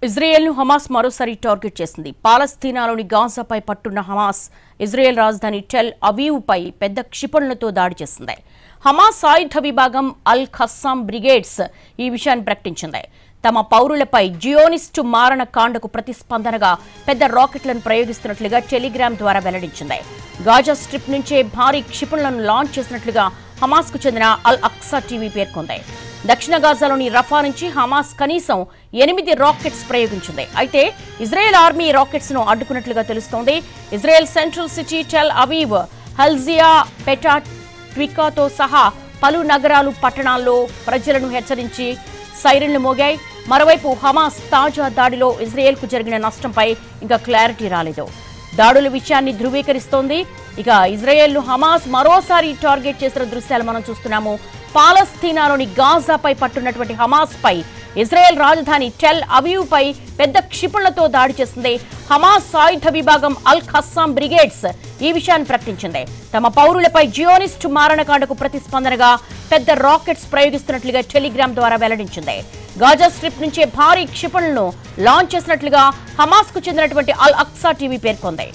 ఇజ్రాయెల్ను Hamas మరోసారి target చేసింది. పాలస్తీనాలోని గాజాపై పట్టున్న Hamas Israel రాజధాని టెల్ అవీవ్పై పెద్ద క్షిపణులతో దాడి చేసింది. హమాస్ ఆయుధ విభాగం అల్ ఖస్సాం బ్రిగేడ్స్ ఈ విషయాన్ని ప్రకటించింది. తమ పౌరులపై జియోనిస్టు మారణకాండకు ప్రతిస్పందనగా పెద్ద రాకెట్లను ప్రయోగిస్తున్నట్లుగా టెలిగ్రామ్ ద్వారా వెల్లడించింది. గాజా స్ట్రిప్ నుంచే భారీ క్షిపణులను లాంచ్ చేసినట్లుగా హమాస్కు చెందిన అల్ అక్సా టీవీ పేర్కొంది. దక్షిణ గాజాలోని రఫా నుంచి హమాస్ కనీసం 8 రాకెట్స్ ప్రయోగించింది. అయితే ఇజ్రాయెల్ ఆర్మీ రాకెట్స్ ను అడ్డుకున్నట్లుగా తెలుస్తోంది. Israel central city Tel Aviv, Herzliya, Petah ట్వికాతో సహా పలు నగరాలు, పట్టణాల్లో ప్రజలను హెచ్చరించి సైరన్లు మోగాయి. మరోవైపు హమాస్ తాజా దాడిలో ఇజ్రాయెల్కు జరిగిన నష్టంపై ఇంకా క్లారిటీ రాలేదు. దాడుల విషయాన్ని ధృవీకరిస్తోంది. ఇక ఇజ్రాయెల్ను హమాస్ మరోసారి టార్గెట్ చేసిన దృశ్యాలు మనం చూస్తున్నాము. పాలస్తీనాలోని గాజాపై పట్టున్నటువంటి హమాస్ పై ఇజ్రాయెల్ రాజధాని టెల్ అవీవ్ పై పెద్ద క్షిపణులతో దాడి చేసింది. హమాస్ ఆయుధ విభాగం అల్ ఖస్సాం బ్రిగేడ్స్ ఈ విషయాన్ని ప్రకటించింది. తమ పౌరులపై జియోనిస్టు మారణకాండకు ప్రతిస్పందనగా పెద్ద రాకెట్స్ ప్రయోగిస్తున్నట్లుగా టెలిగ్రామ్ ద్వారా వెల్లడించింది. గాజా స్ట్రిప్ నుంచే భారీ క్షిపణులను లాంచ్ చేసినట్లుగా హమాస్ కు చెందినటువంటి అల్ అక్సా టీవీ పేర్కొంది.